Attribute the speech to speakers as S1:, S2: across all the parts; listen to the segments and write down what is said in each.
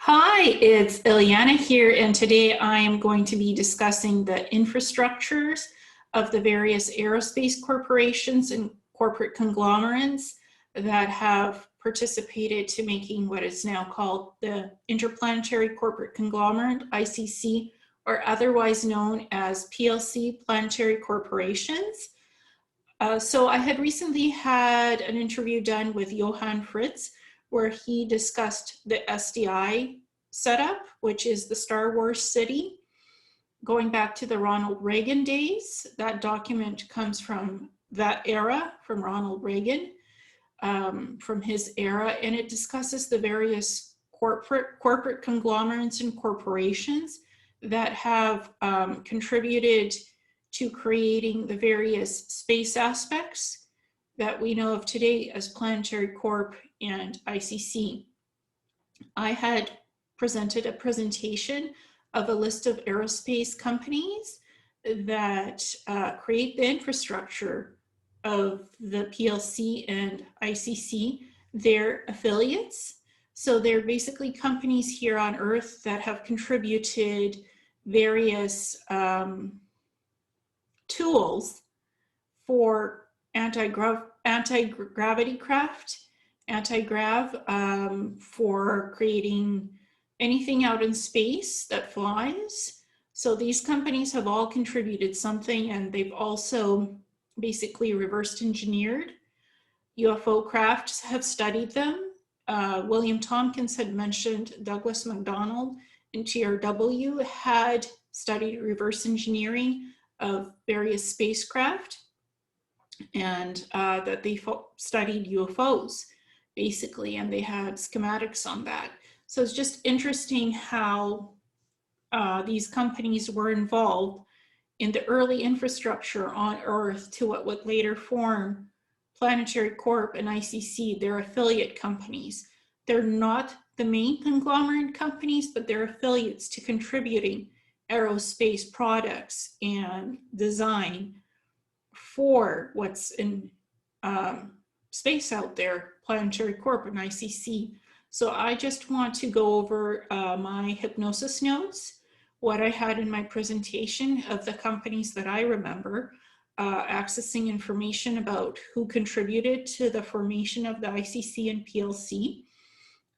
S1: Hi, it's Ileana here, and today I am going to be discussing the infrastructures of the various aerospace corporations and corporate conglomerates that have participated to making what is now called the Interplanetary Corporate Conglomerate, ICC, or otherwise known as PLC Planetary Corporations. So I had recently had an interview done with Johann Fritz, where he discussed the SDI setup, which is the Star Wars city, going back to the Ronald Reagan days. That document comes from that era, from Ronald Reagan, from his era, and it discusses the various corporate conglomerates and corporations that have contributed to creating the various space aspects that we know of today as Planetary Corp and ICC. I had presented a presentation of a list of aerospace companies that create the infrastructure of the PLC and ICC, their affiliates. So they're basically companies here on Earth that have contributed various tools for anti-gravity craft, anti-grav, for creating anything out in space that flies. So these companies have all contributed something, and they've also basically reversed engineered UFO crafts, have studied them. William Tompkins had mentioned Douglas MacDonald and TRW had studied reverse engineering of various spacecraft, and that they studied UFOs basically, and they had schematics on that. So it's just interesting how these companies were involved in the early infrastructure on Earth to what would later form Planetary Corp and ICC. They're affiliate companies. They're not the main conglomerate companies, but they're affiliates to contributing aerospace products and design for what's in space out there, Planetary Corp and ICC. So I just want to go over my hypnosis notes, what I had in my presentation of the companies that I remember, accessing information about who contributed to the formation of the ICC and PLC.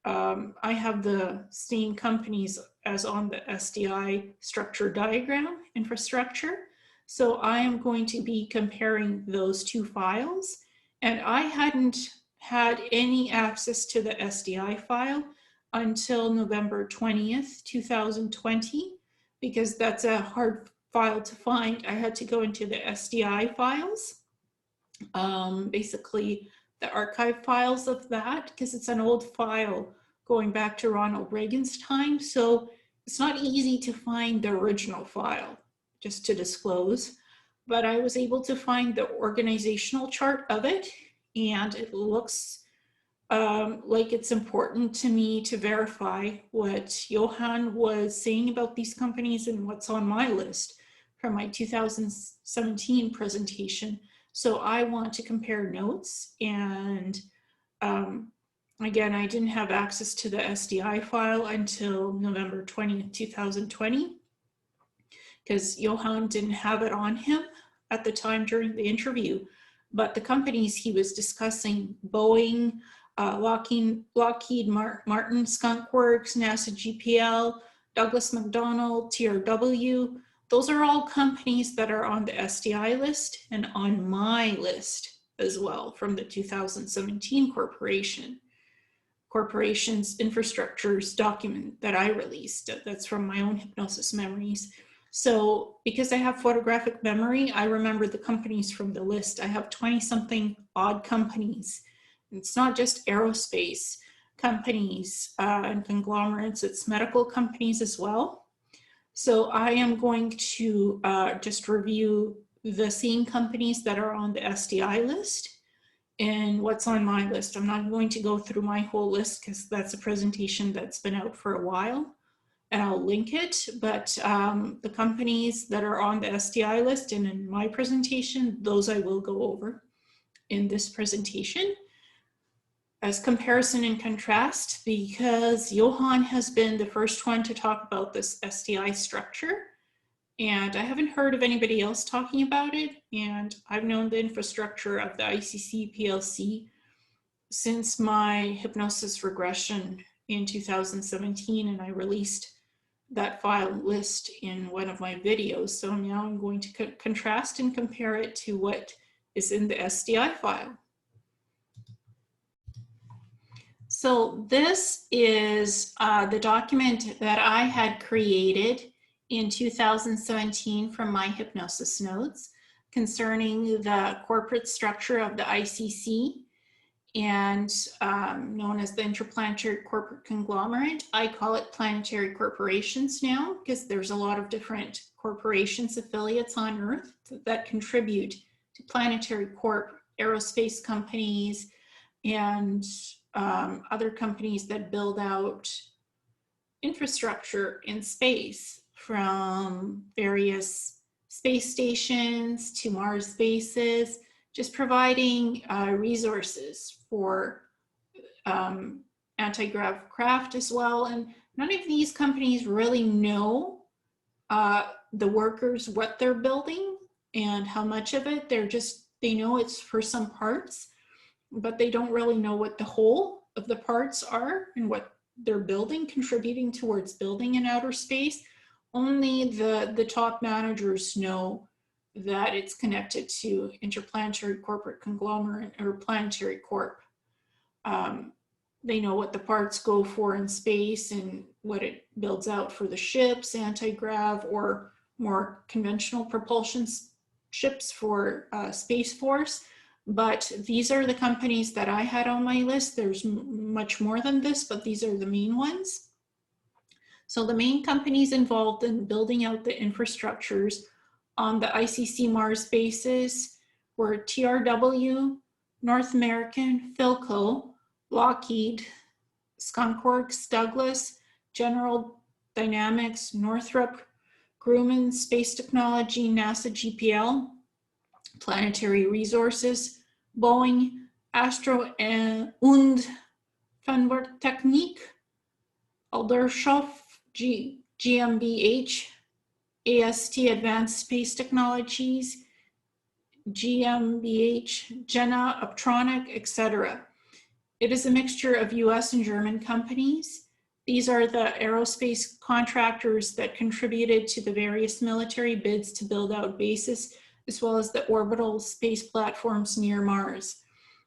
S1: I have the same companies as on the SDI structure diagram infrastructure. So I am going to be comparing those two files, and I hadn't had any access to the SDI file until November 20th, 2020, because that's a hard file to find. I had to go into the SDI files, basically the archive files of that, because it's an old file going back to Ronald Reagan's time. So it's not easy to find the original file, just to disclose, but I was able to find the organizational chart of it, and it looks like it's important to me to verify what Johann was saying about these companies and what's on my list from my 2017 presentation. So I want to compare notes, and again, I didn't have access to the SDI file until November 20th, 2020, because Johann didn't have it on him at the time during the interview. But the companies he was discussing, Boeing, Lockheed Martin, Skunk Works, NASA GPL, Douglas MacDonald, TRW, those are all companies that are on the SDI list and on my list as well from the 2017 corporation's infrastructures document that I released. That's from my own hypnosis memories. So because I have photographic memory, I remember the companies from the list. I have 20-something odd companies. It's not just aerospace companies and conglomerates, it's medical companies as well. So I am going to just review the same companies that are on the SDI list and what's on my list. I'm not going to go through my whole list because that's a presentation that's been out for a while, and I'll link it, but the companies that are on the SDI list and in my presentation, those I will go over in this presentation. as comparison and contrast, because Johan has been the first one to talk about this SDI structure, and I haven't heard of anybody else talking about it, and I've known the infrastructure of the ICC PLC since my hypnosis regression in 2017, and I released that file list in one of my videos. So now I'm going to contrast and compare it to what is in the SDI file. So this is the document that I had created in 2017 from my hypnosis notes concerning the corporate structure of the ICC and known as the Interplanetary Corporate Conglomerate. I call it planetary corporations now because there's a lot of different corporations, affiliates on Earth that contribute to Planetary Corp, aerospace companies, and other companies that build out infrastructure in space, from various space stations to Mars bases, just providing resources for anti-grav craft as well. And none of these companies really know the workers what they're building and how much of it. They know it's for some parts, but they don't really know what the whole of the parts are and what they're building, contributing towards building in outer space. Only the top managers know that it's connected to Interplanetary Corporate Conglomerate or Planetary Corp. They know what the parts go for in space and what it builds out for the ships, anti-grav or more conventional propulsion ships for Space Force. But these are the companies that I had on my list. There's much more than this, but these are the main ones. So the main companies involved in building out the infrastructures on the ICC Mars bases were TRW, North American, Philco, Lockheed, Skunkworks, Douglas, General Dynamics, Northrop Grumman, Space Technology, NASA GPL, Planetary Resources, Boeing, Astro und Fernwerktechnik, Aldershot, GmbH, AST Advanced Space Technologies, GmbH, Jena, Optronic, etc. It is a mixture of US and German companies. These are the aerospace contractors that contributed to the various military bids to build out bases, as well as the orbital space platforms near Mars.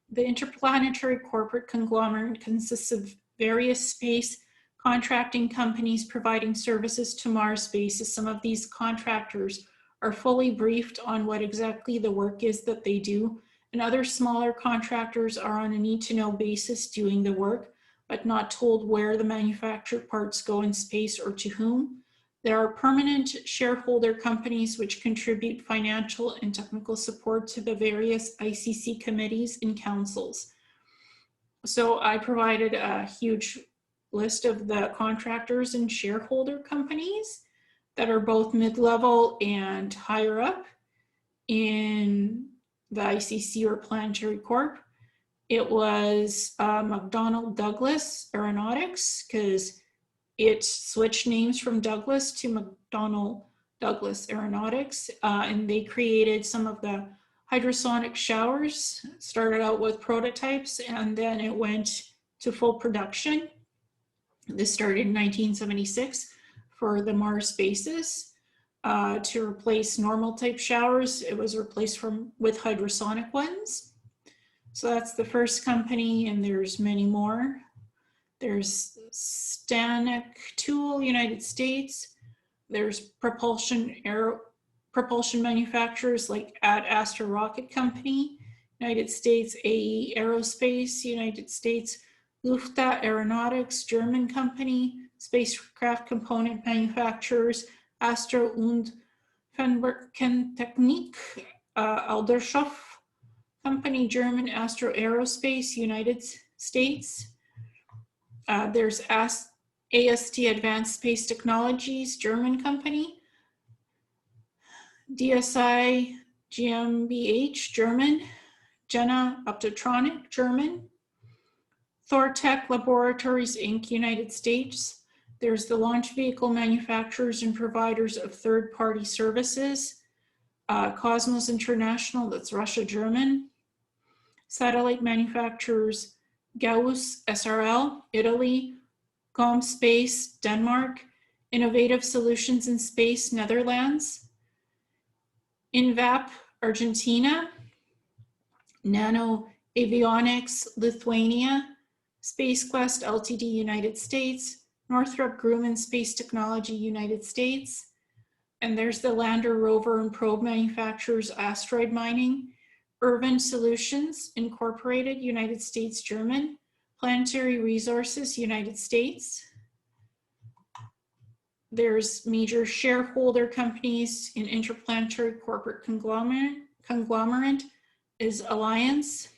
S1: The Interplanetary Corporate Conglomerate consists of various space contracting companies providing services to Mars bases. Some of these contractors are fully briefed on what exactly the work is that they do, and other smaller contractors are on a need-to-know basis doing the work, but not told where the manufactured parts go in space or to whom. There are permanent shareholder companies which contribute financial and technical support to the various ICC committees and councils. So I provided a huge list of the contractors and shareholder companies that are both mid-level and higher up in the ICC or Planetary Corp. It was McDonnell Douglas Aeronautics, because it switched names from Douglas to McDonnell Douglas Aeronautics, and they created some of the hydrosonic showers. Started out with prototypes and then it went to full production. This started in 1976 for the Mars bases. To replace normal type showers, it was replaced with hydrosonic ones. So that's the first company, and there's many more. There's Stanek Tool, United States. There's propulsion manufacturers like Ad Astra Rocket Company, United States. AE Aerospace, United States. Lufthansa Aeronautics, German company. Spacecraft component manufacturers, Astro und Fernwerktechnik, Aldershot company, German. Astro Aerospace, United States. There's AST Advanced Space Technologies, German company. DSI GmbH, German. Jena Optotronic, German. Thortec Laboratories, Inc., United States. There's the launch vehicle manufacturers and providers of third-party services. Cosmos International, that's Russia, German. Satellite manufacturers, Gauss, SRL, Italy. ComSpace, Denmark. Innovative Solutions in Space, Netherlands. INVAP, Argentina. Nano Avionics, Lithuania. SpaceQuest Ltd, United States. Northrop Grumman Space Technology, United States. And there's the lander, rover, and probe manufacturers, asteroid mining. Irvin Solutions, Incorporated, United States, German. Planetary Resources, United States. There's major shareholder companies in Interplanetary Corporate Conglomerate is Alliance.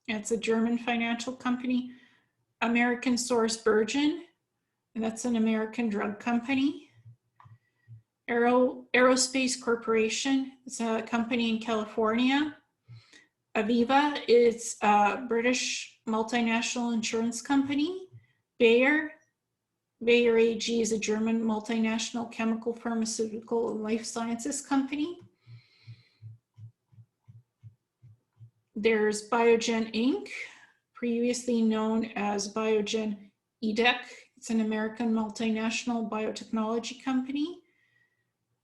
S1: It's a German financial company. American Source Virgin, and that's an American drug company. Aerospace Corporation, it's a company in California. Aviva is a British multinational insurance company. Bayer AG is a German multinational chemical, pharmaceutical, and life sciences company. There's Biogen Inc., previously known as Biogen EDEC. It's an American multinational biotechnology company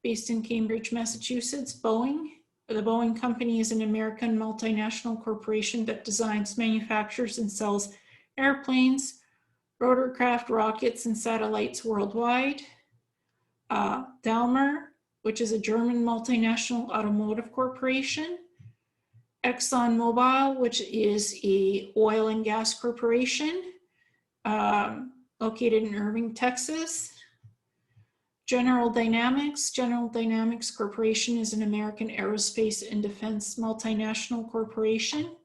S1: based in Cambridge, Massachusetts. Boeing. The Boeing Company is an American multinational corporation that designs, manufactures, and sells airplanes, rotorcraft, rockets, and satellites worldwide. Daimler, which is a German multinational automotive corporation. ExxonMobil, which is an oil and gas corporation located in Irving, Texas. General Dynamics Corporation is an American aerospace and defense multinational corporation.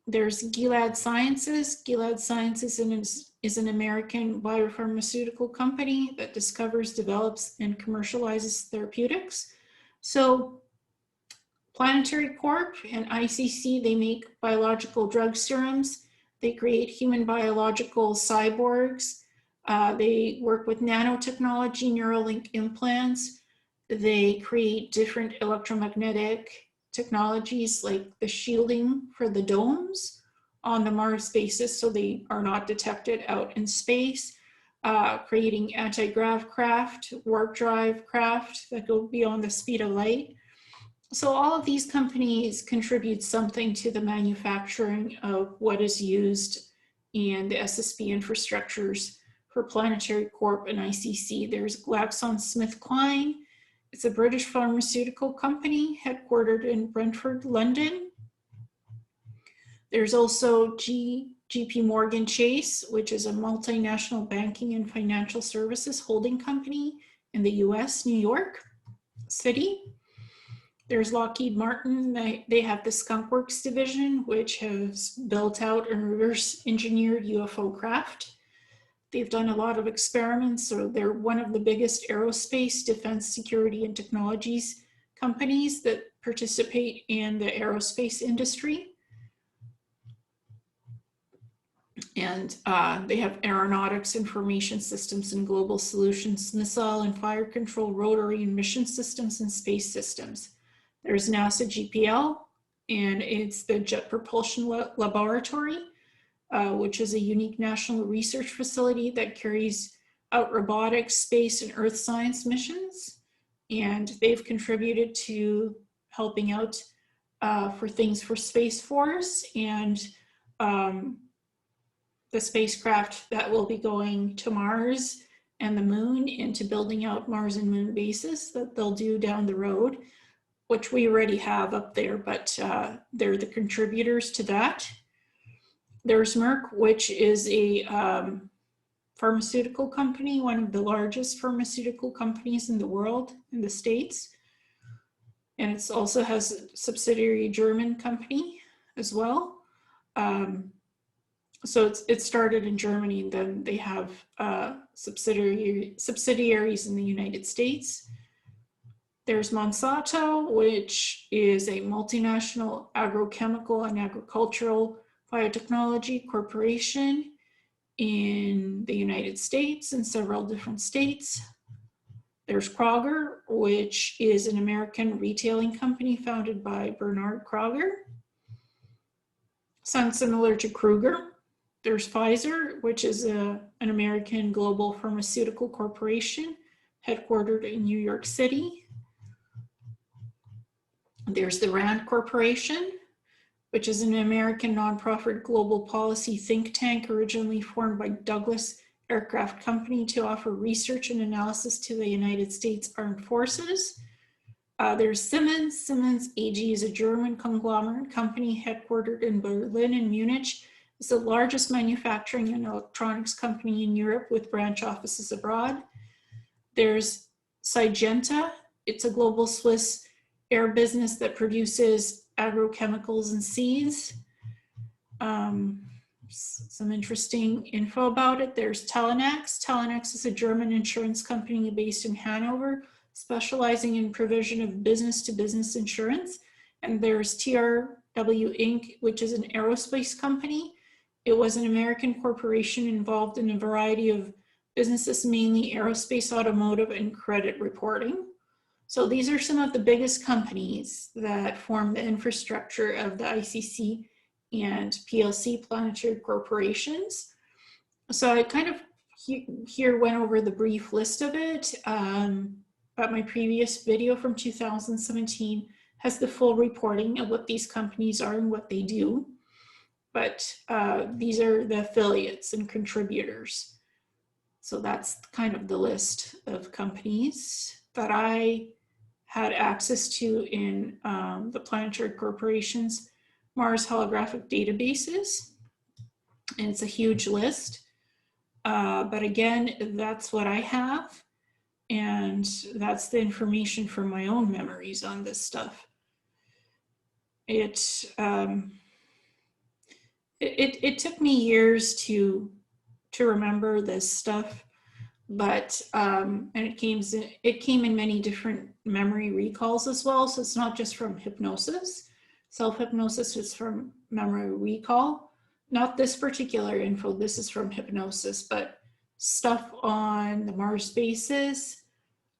S1: There's Gilead Sciences. Gilead Sciences is an American biopharmaceutical company that discovers, develops, and commercializes therapeutics. So Planetary Corp and ICC, they make biological drug serums. They create human biological cyborgs. They work with nanotechnology, Neuralink implants. They create different electromagnetic technologies like the shielding for the domes on the Mars basis so they are not detected out in space, creating anti-grav craft, warp drive craft that go beyond the speed of light. So all of these companies contribute something to the manufacturing of what is used in the SSP infrastructures for Planetary Corp and ICC. There's GlaxoSmithKline. It's a British pharmaceutical company headquartered in Brentford, London. There's also JP Morgan Chase, which is a multinational banking and financial services holding company in the US, New York City. There's Lockheed Martin. They have the Skunk Works division, which has built out and reverse engineered UFO craft. They've done a lot of experiments, so they're one of the biggest aerospace, defense, security, and technologies companies that participate in the aerospace industry. And they have aeronautics, information systems, and global solutions, missile and fire control, rotary and mission systems, and space systems. There's NASA GPL, and it's the Jet Propulsion Laboratory, which is a unique national research facility that carries out robotics, space, and earth science missions. And they've contributed to helping out for things for Space Force and the spacecraft that will be going to Mars and the moon, and to building out Mars and moon bases that they'll do down the road, which we already have up there, but they're the contributors to that. There's Merck, which is a pharmaceutical company, one of the largest pharmaceutical companies in the world, in the States. And it also has a subsidiary German company as well. So it started in Germany, and then they have subsidiaries in the United States. There's Monsanto, which is a multinational agrochemical and agricultural Biotechnology Corporation in the United States and several different states. There's Kroger, which is an American retailing company founded by Bernard Kroger. Sounds similar to Kruger. There's Pfizer, which is an American global pharmaceutical corporation headquartered in New York City. There's the RAND Corporation, which is an American nonprofit global policy think tank originally formed by Douglas Aircraft Company to offer research and analysis to the United States Armed Forces. There's Siemens. Siemens AG is a German conglomerate company headquartered in Berlin and Munich. It's the largest manufacturing and electronics company in Europe with branch offices abroad. There's Syngenta. It's a global Swiss air business that produces agrochemicals and seeds. Some interesting info about it. There's Telenex. Telenex is a German insurance company based in Hanover, specializing in provision of business-to-business insurance. And there's TRW Inc., which is an aerospace company. It was an American corporation involved in a variety of businesses, mainly aerospace, automotive, and credit reporting. So these are some of the biggest companies that form the infrastructure of the ICC and PLC Planetary corporations. So I kind of here went over the brief list of it, but my previous video from 2017 has the full reporting of what these companies are and what they do. But these are the affiliates and contributors. So that's kind of the list of companies that I had access to in the Planetary Corporation's Mars holographic databases. And it's a huge list. But again, that's what I have. And that's the information from my own memories on this stuff. It took me years to remember this stuff, but and it came in many different memory recalls as well. So it's not just from hypnosis. Self-hypnosis is from memory recall. Not this particular info, this is from hypnosis, but stuff on the Mars bases,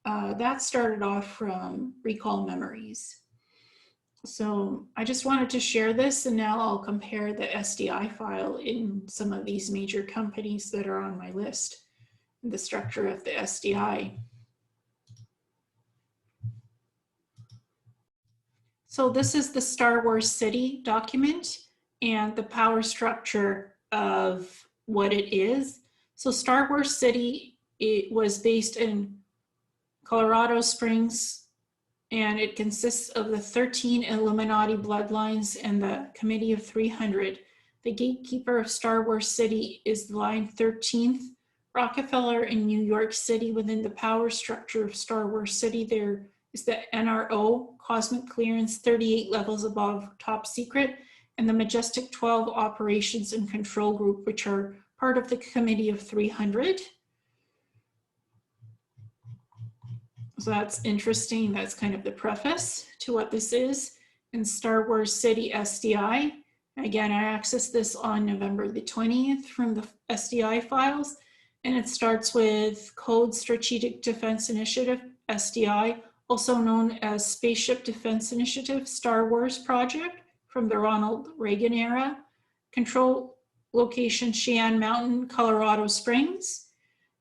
S1: that started off from recall memories. So I just wanted to share this, and now I'll compare the SDI file in some of these major companies that are on my list, the structure of the SDI. So this is the Star Wars City document and the power structure of what it is. So Star Wars City, it was based in Colorado Springs, and it consists of the 13 Illuminati bloodlines and the Committee of 300. The gatekeeper of Star Wars City is line 13th. Rockefeller in New York City. Within the power structure of Star Wars City, there is the NRO, Cosmic Clearance, 38 levels above top secret, and the Majestic 12 Operations and Control Group, which are part of the Committee of 300. So that's interesting. That's kind of the preface to what this is. In Star Wars City SDI, again, I accessed this on November the 20th from the SDI files, and it starts with Code Strategic Defense Initiative, SDI, also known as Spaceship Defense Initiative, Star Wars Project from the Ronald Reagan era. Control location Cheyenne Mountain, Colorado Springs,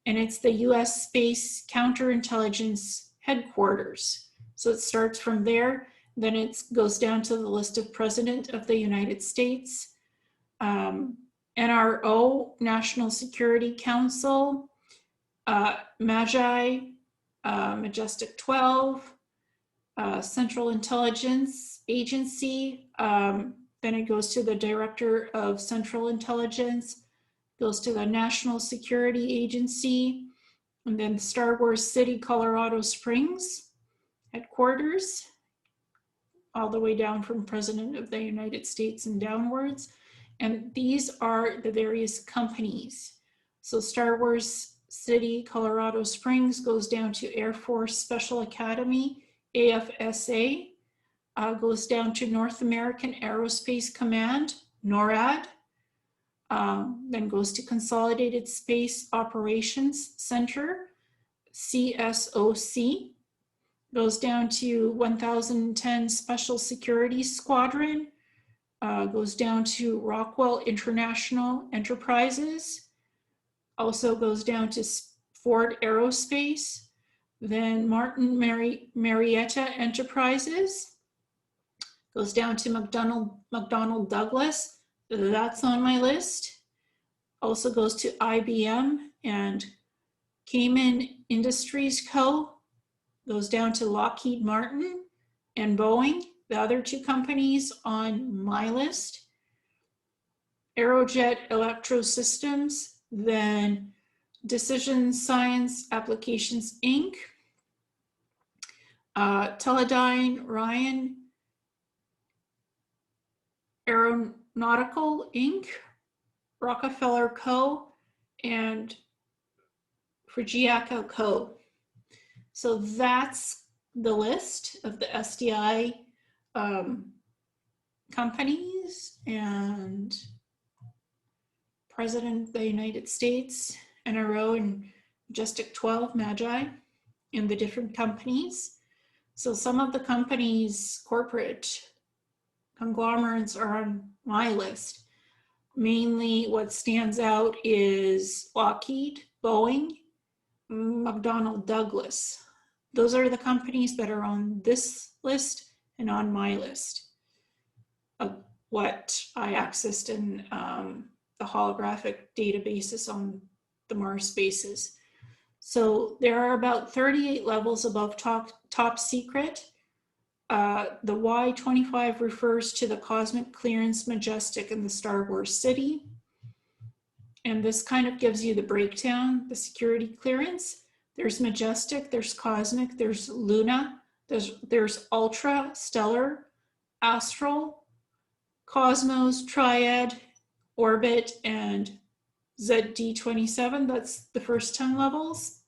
S1: and it's the US Space Counterintelligence Headquarters. So it starts from there, then it goes down to the list of President of the United States, NRO, National Security Council, MAGI, Majestic 12, Central Intelligence Agency, then it goes to the Director of Central Intelligence, goes to the National Security Agency, and then Star Wars City, Colorado Springs headquarters, all the way down from President of the United States and downwards. And these are the various companies. So Star Wars City, Colorado Springs goes down to Air Force Special Academy, AFSA, goes down to North American Aerospace Command, NORAD, then goes to Consolidated Space Operations Center, CSOC, goes down to 1010 Special Security Squadron, goes down to Rockwell International Enterprises, also goes down to Ford Aerospace, then Martin Marietta Enterprises, goes down to McDonnell Douglas, that's on my list. Also goes to IBM and Cayman Industries Co. Goes down to Lockheed Martin and Boeing, the other two companies on my list. Aerojet Electrosystems, then Decision Science Applications Inc., Teledyne Ryan Aeronautical Inc., Rockefeller Co., and Frigiaca Co. So that's the list of the SDI companies and President of the United States, NRO, and Majestic 12, Magi, and the different companies. So some of the companies, corporate conglomerates, are on my list. Mainly what stands out is Lockheed, Boeing, McDonnell Douglas. Those are the companies that are on this list and on my list of what I accessed in the holographic databases on the Mars bases. So there are about 38 levels above top secret. The Y25 refers to the Cosmic Clearance, Majestic, and the Star Wars City. And this kind of gives you the breakdown, the security clearance. There's Majestic, there's Cosmic, there's Luna, there's Ultra, Stellar, Astral, Cosmos, Triad, Orbit, and ZD27. That's the first 10 levels.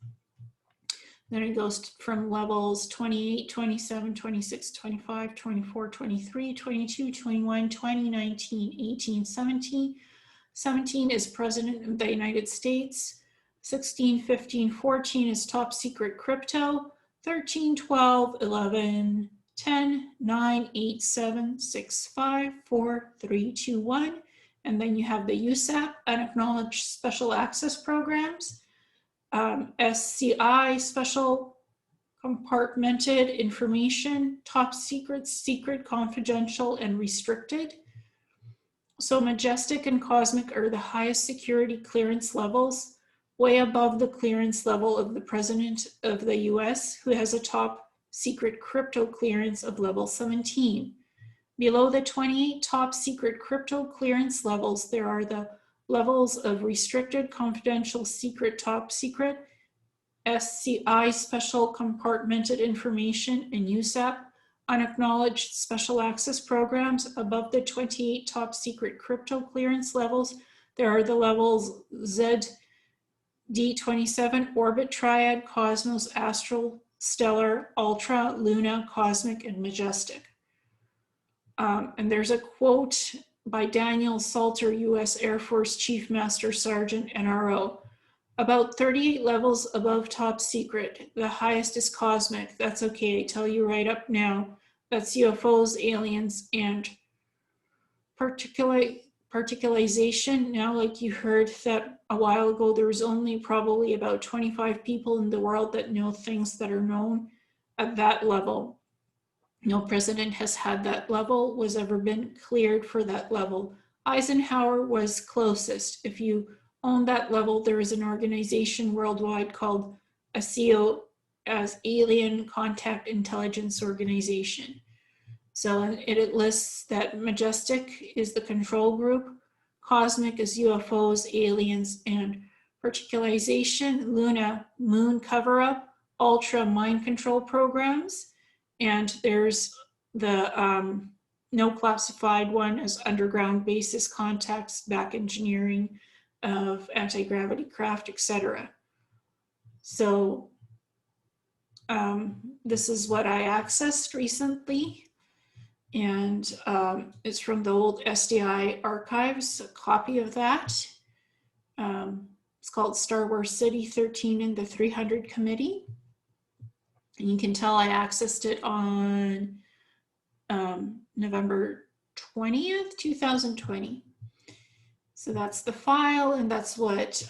S1: Then it goes from levels 28, 27, 26, 25, 24, 23, 22, 21, 20, 19, 18, 17. 17 is President of the United States. 16, 15, 14 is top secret crypto. 13, 12, 11, 10, 9, 8, 7, 6, 5, 4, 3, 2, 1. And then you have the USAP, Unacknowledged Special Access Programs. SCI, Special Compartmented Information, Top Secret, Secret, Confidential, and Restricted. So Majestic and Cosmic are the highest security clearance levels, way above the clearance level of the President of the US, who has a top secret crypto clearance of level 17. Below the 28 top secret crypto clearance levels, there are the levels of restricted, confidential, secret, top secret, SCI, special compartmented information, and USAP, unacknowledged special access programs. Above the 28 top secret crypto clearance levels, there are the levels ZD27, Orbit, Triad, Cosmos, Astral, Stellar, Ultra, Luna, Cosmic, and Majestic. And there's a quote by Daniel Salter, U.S. Air Force Chief Master Sergeant, NRO. About 38 levels above top secret. The highest is Cosmic. That's okay, I tell you right up now. That's UFOs, aliens, and particularization. Now, like you heard that a while ago, there was only probably about 25 people in the world that know things that are known at that level. No president has had that level, was ever been cleared for that level. Eisenhower was closest. If you own that level, there is an organization worldwide called ASIO, as Alien Contact Intelligence Organization. So it lists that Majestic is the control group, Cosmic is UFOs, aliens, and particularization, Luna, moon cover-up, Ultra, mind control programs, and there's the no classified one as underground basis contacts, back engineering of anti-gravity craft, etc. So this is what I accessed recently. And it's from the old SDI archives, a copy of that. It's called Star Wars City 13 and the 300 Committee. And you can tell I accessed it on November 20th, 2020. So that's the file, and that's what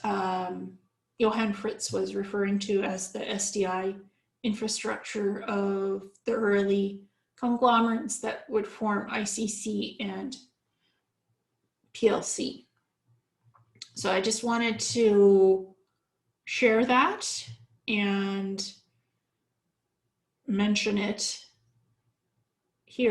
S1: Johann Fritz was referring to as the SDI infrastructure of the early conglomerates that would form ICC and PLC. So I just wanted to share that and mention it